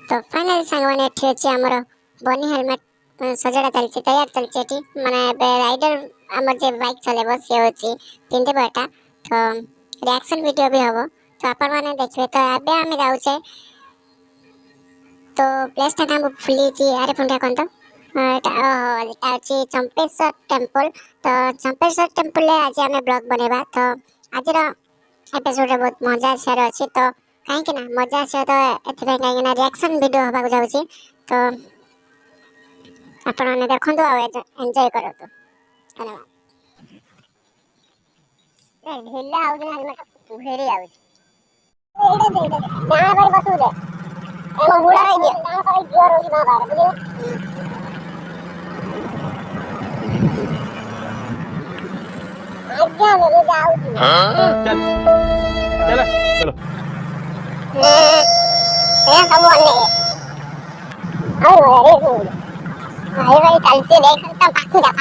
तो फाइनली सांगवाने एठी अछि हमर बनी हेलमेट सजडा चलछि तैयार चलछि एठी माने राइडर हमर जे बाइक चलेबो से होछि पिंदे बटा तो रिएक्शन वीडियो भी हबो तो अपन माने देखबे तो आबे हम जाउछे तो प्लेस टा नाम फुलिछि अरे पुंडा कोन तो एटा अछि चंपेश्वर टेंपल तो चंपेश्वर टेंपल ले आज हमें ब्लॉग बनेबा तो आज रो एपिसोड बहुत मजा शेयर अछि तो कहीं कि ना मजा से तो एथबे कहीं ना रिएक्शन वीडियो हबा को जाउछि तो आपण ने देखंदो आ एन्जॉय करो तो धन्यवाद ए ढिल्ला आउ ना हेलमेट भेरी आउ एडे दे ना भाई बसु दे एगो बुढ़ा रह गया ना भाई जोर होई ना बाहर बुझियो आज्ञा मेरे जाऊ चल चल चलो ये सब वाले अरे भाई चलते देख सकता पाकू जा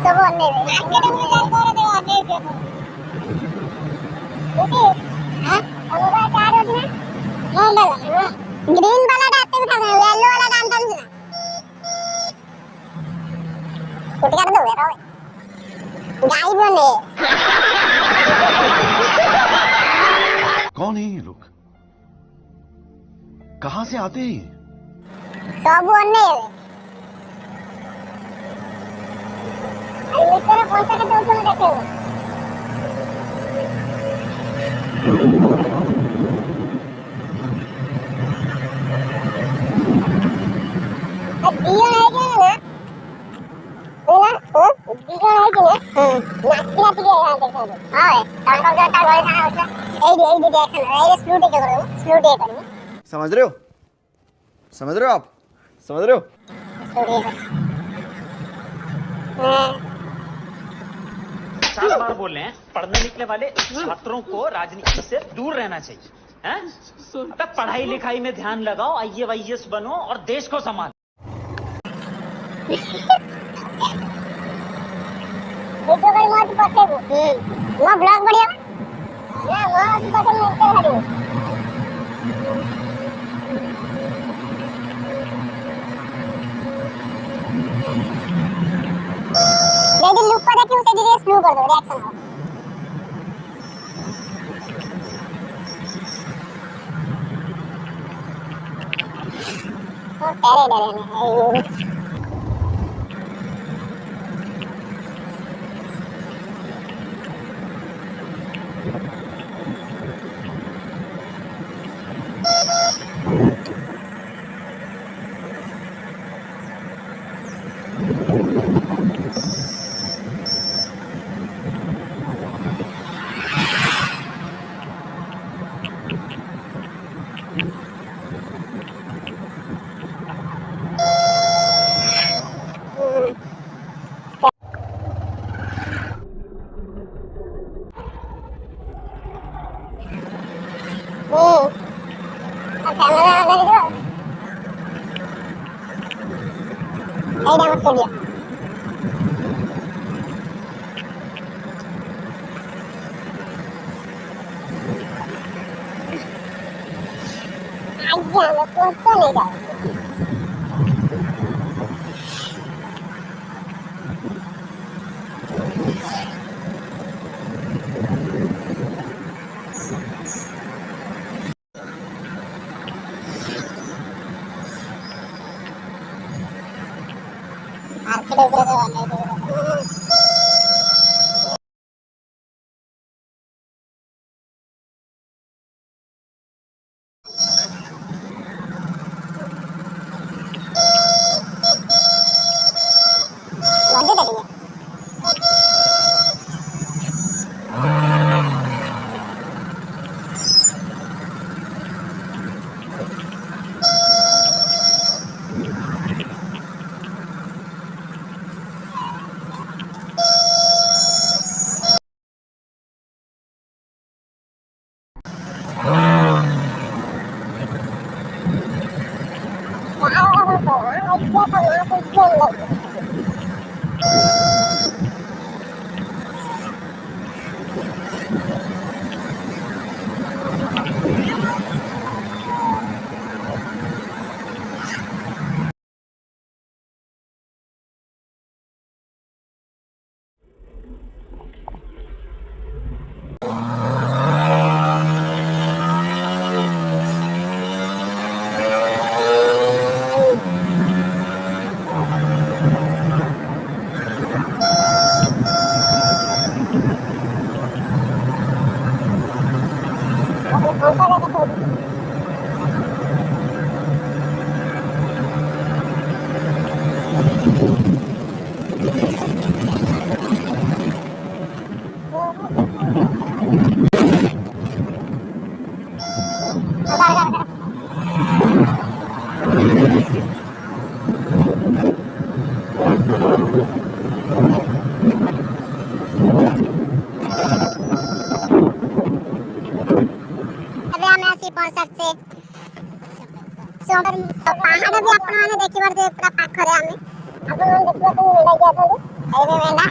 सब वाले आगे तो मुझे कर दे आगे ओके हां अब चार हो ना वाला ग्रीन वाला डालते उठा येलो वाला डालता ना कुछ कर दो यार गाय बने कौन है ये लोग कहां से आते हैं सब बने अरे तेरा पैसा के तो तुम देखे हो दिया है क्या ना बोला ओ दिया है क्या नाचती है देखो हां तांको जटा गई ना होता ए देखो ए स्लो डे करो समझ रहे हो आप समझ रहे हो चार बार बोल रहे हैं पढ़ने निकले वाले छात्रों को राजनीति से दूर रहना चाहिए हैं? अबे पढ़ाई लिखाई में ध्यान लगाओ आईएएस बनो और देश को संभालो वीडियो भाई मत पटे वो ब्लॉग बढ़िया ना मत पटे मिलते हरी लेकिन लुक पर देखिए उसे धीरे स्लो कर दो रिएक्शन हो तेरे डरे में कैमरा मत करिए आज जानो तो नहीं जाओ आखिर ऊपर से वाले मजे करिए Wow, ଏବେ ଆମେ ଆସି ପହଞ୍ଚାଛେ ପାହାଡ଼ ବି ଆପଣମାନେ ଦେଖିପାରୁଥିବେ ପୁରା ପାଖରେ ଆମେ ଆପଣମାନେ ଦେଖିବାକୁ ମେଣ୍ଢା ଅଛନ୍ତି ଏବେ ମେଣ୍ଢା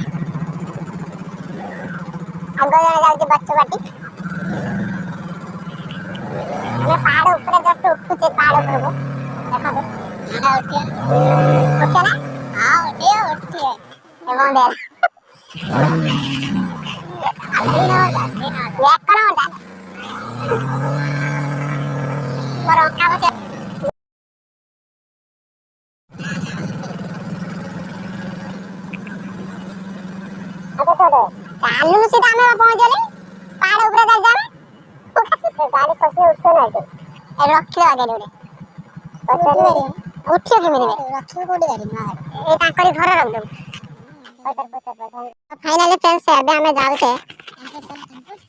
ଆଗ ଜଣେ ଯାଉଛି ବଛବାଟି ଆମେ ପାହାଡ଼ ଉପରେ ଜଷ୍ଟ ଉଠୁଛେ ପାହାଡ଼ ଉପରକୁ ଦେଖନ୍ତୁ ଉଠେ ନା ହଁ ଉଠିଏ ଏବଂ ମୋର ଅଙ୍କା ବସେ ଚାଲୁନୁ ସିଧା ଆମେ ପହଞ୍ଚିଲେ ପାହାଡ଼ ଉପରେ ଯାଇ ଗାଡ଼ି ଖସି ଉଠୁ ନାହାନ୍ତି ରଖିଲେ ଆଗରେ ଗୋଟେ ଉଠିବ କେମିତି ରଖିବ କୋଉଠି ଗାଡ଼ି ଏ ତାଙ୍କରି ଘର ରଖିଦେବୁ ଫାଇନାଲି ଫ୍ରେଣ୍ଡସ୍ ଏବେ ଆମେ ଯାଉଛେ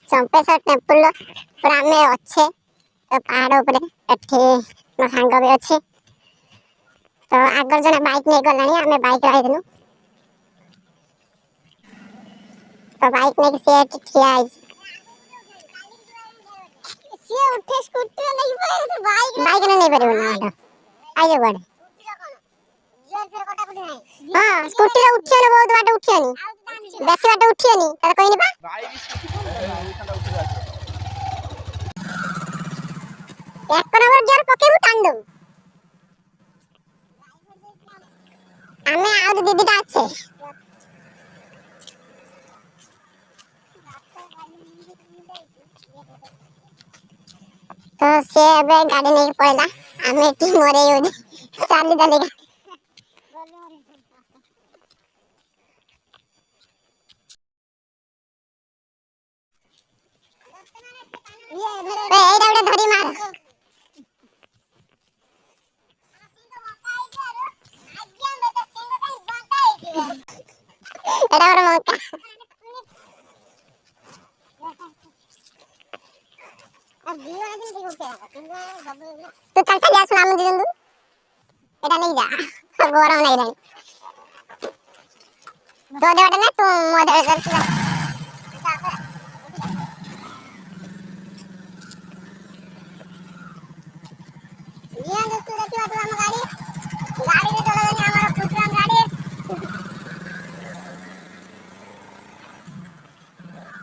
ଚମ୍ପେଶ୍ୱର ଟେମ୍ପଲ ଉପରେ ଆମେ ଅଛେ ତ ପାହାଡ଼ ଉପରେ ଏଠି ମୋ ସାଙ୍ଗ ବି ଅଛି ତ ଆଗର ଜଣେ ବାଇକ୍ ନେଇ ଗଲାଣି ଆମେ ବାଇକ୍ ରହିଥିଲୁ ତ ବାଇକ୍ ନେଇକି ସେ ଏଠି ଠିଆ ହେଇଛି ସିଏ ଉଠେ ସ୍କୁଟିରେ ନେଇକି ପଳେଇছে ବାଇକ୍ ରେ ନେଇ ପାରିବନି ଆଇજો କୁଆଡ଼େ ହଁ ସ୍କୁଟିରେ ଉଠିବନି ବହୁତ ବାଟ ଉଠିବନି ବେଶୀ ବାଟ ଉଠିବନି ତାର କହିନି ବା ଏକ ନମ୍ବର ଗିୟର ପକେଇବୁ ଟାଣି ଦବୁ ଆମେ ଆହୁରି ଦିଦିଟା ଅଛେ ତ ସେ ଏବେ ଗାଡ଼ି ନେଇକି ପଳେଇଲା ଆମେ ଏଠି ମରେଇ ହଉଛି ଚାଲି ଚାଲିକା ଏଇଟା ଗୋଟେ ଧରି ମାର ଏଇଟା ଗୋଟେ ମଙ୍କା ତୁ ଚାଲ ଚାଲି ଆସୁନ ଆମେ ଦିଅନ୍ତୁ ଏଇଟା ନେଇ ଯା ଗରମ ଲାଗିଲାଣି ତୋ ଦେହଟା ନା ତୁ ମୋ ଦେହ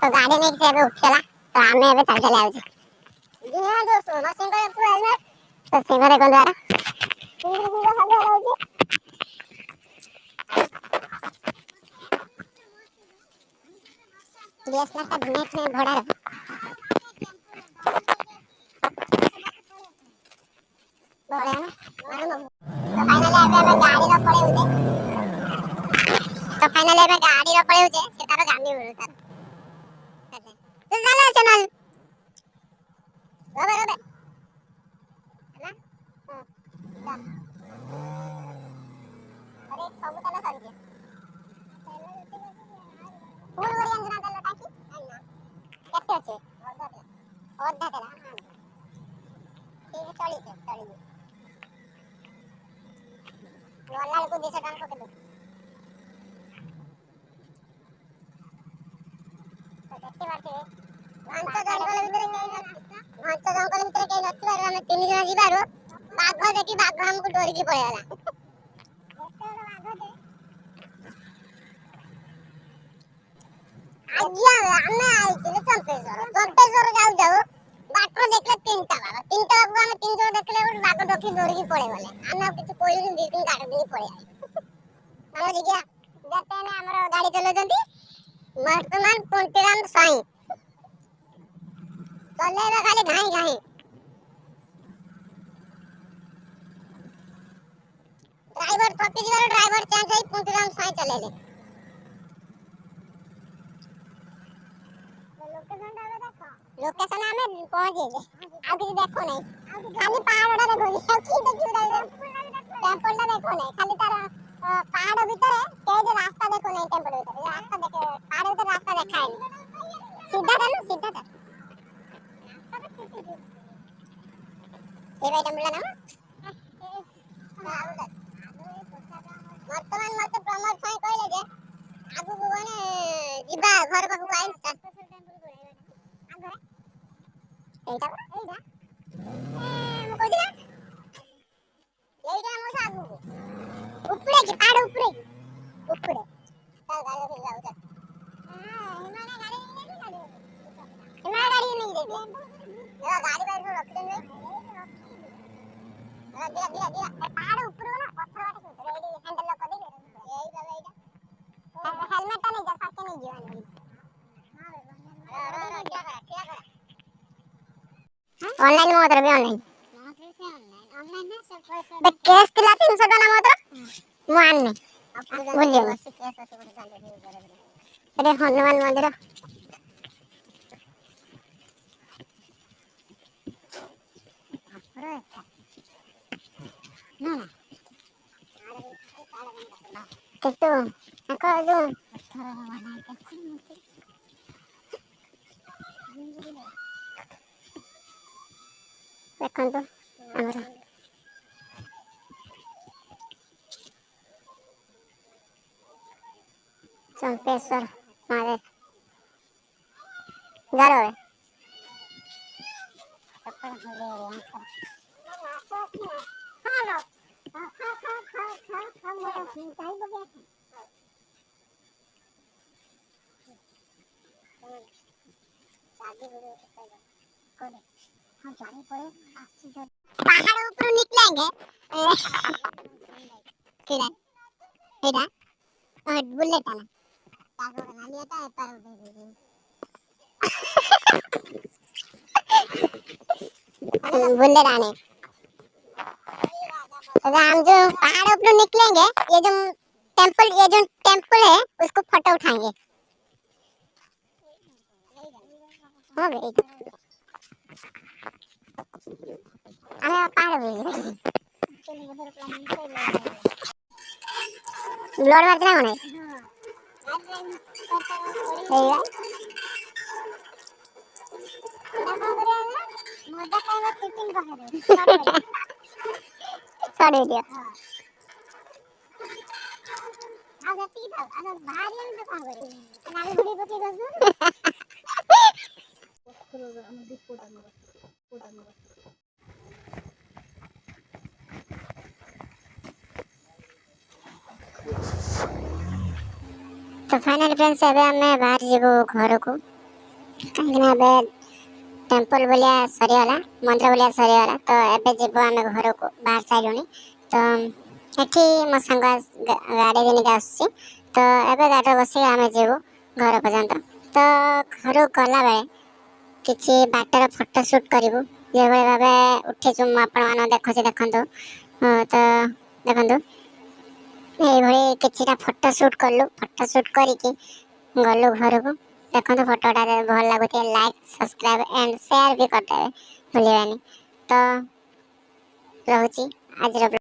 तो गाड़ी नहीं से अबे उठला तो हमें अबे चल चले आउछ जी हां दोस्तों मशीन का तू हेलमेट तो सिंगरे कोन द्वारा सिंगरे सिंगरे हल्ला रहउछ डीएसएलआर का नेट में भड़ा रे बोले ना तो फाइनली अबे गाड़ी रो पड़े उजे से तारो गाड़ी उड़े तार तू चला चल रोबे रोबे ना अरे सब तला सर गया फुल वरी अंजना तला टाकी ना केते আছে অর্ধা তেলা ঠিক চলিছে গলাল को 200 টাকা পকেট देखते बाटे घंटा जंगल भीतर के नथिबार हम तीन जण जिबारो बाघ देखि बाघ हमको डोरी की पळेला ଆଜ୍ଞା ଆମେ ଆଇଥିଲେ ଚମ୍ପେଶ୍ୱର ଯାଉ ଯାଉ ବାଟରେ ଦେଖିଲେ ତିନିଟା ବାଘ ଆମେ ତିନି ଜଣ ଦେଖିଲେ ଗୋଟେ ବାଘ ଦେଖି ଦୌଡ଼ିକି ପଳେଇଗଲେ ଆମେ ଆଉ କିଛି କହିଲୁନି ଦି ତିନି ଗାଡି ଦେଇକି ପଳେଇ ଆଇଲେ ଆମର ଜିଜ୍ଞା ଯେତେବେଳେ ଆମର ଗାଡି ଚଲାଉଛନ୍ତି ବର୍ତ୍ତମାନ ପୁଣ୍ଟିରାମ ସ୍ୱାଇଁ ଚଲେଇବା ଖାଲି ଘାଇଁ ଘାଇଁ ଡ୍ରାଇଭର ଥକି ଯିବାରୁ ଡ୍ରାଇଭର ଚେଞ୍ଜ ହେଇ ପୁଣ୍ଟିରାମ ସ୍ୱାଇଁ ଚଲେଇଲେ लोकेशन हमें पहुंच गए अब किसी देखो नहीं खाली पहाड़ देखो की देखियो टेंपल टा देखो नहीं खाली तार पहाड़ भीतर के रास्ता देखो नहीं टेंपल भीतर रास्ता देखो पहाड़ भीतर रास्ता देखा है सीधा था ये भाई टेंपल ना वर्तमान मत प्रमोद भाई कहले जे आगु गने जिबा घर पाखु आइल এইটা ମୁଁ କହୁଛି ନା এইটা ଆମ ସାଗୁ ଉପରେ କି ପାହାଡ଼ ଉପରେ ତାର ଗାଡ଼ି ରଖି ଯାଉ ଚାଲ ହିମାଳୟ ଗାଡ଼ି ନେଇକି ଗାଡ଼ି ବାଇରୁ ରଖିଦେବେ ଦିଆ ପାହାଡ଼ ଉପରୁ ନା ପଥର ବାଟେ ସୁତର ଏଇଠି ହ୍ୟାଣ୍ଡେଲ ଲକ୍ କରିଦେବି ଏଇ ବାବା ଏଇଟା ହେଲମେଟ ଟା ନେଇ ଯା ସାଥେ ନେଇ ଯିବା ଠିଆ କର ऑनलाइन में उधर भी ऑनलाइन बे केस तिला 300 टका मात्र मान में बोलिए अरे हनुमान मंदिर कितु अको जो देखंतु हमरा चंपेश्वर महादेव जा रहे पहाड़ ऊपर निकलेंगे किड़ा किड़ा और बुलेट आना ताको बना लिया था पर बुलेट आने हम जो पहाड़ ऊपर निकलेंगे ये जो टेंपल है उसको फोटो उठाएंगे हो गई अरे पहाड़ भी ब्लड मारते ना शॉर्ट वीडियो तो फाइनली फ्रेंड्स एबे हमें बाहर जीवो घर को कहीं बे टेंपल बोलिया सरीगला मंदिर बोलिया सरीगला तो एबे जीवो हमें घर को बाहर साइडुनी तो एठी मो संग गाड़ी देने के आसी तो एबे गाड़ी बसी हमें जीवो घर पर्यंत तो घर गला बेले किछि बाटर फोटो शूट करिवो जे भले भाबे उठे छु आपण मान देखो देखंतु तो देखंतु ये भले किछिटा फोटो शूट करलु फोटो शूट करिकि गलु घर को देखंतु फोटोटा भल लागुते लाइक सब्सक्राइब एंड शेयर भी करदेबे भूलिबानी तो रहउची आज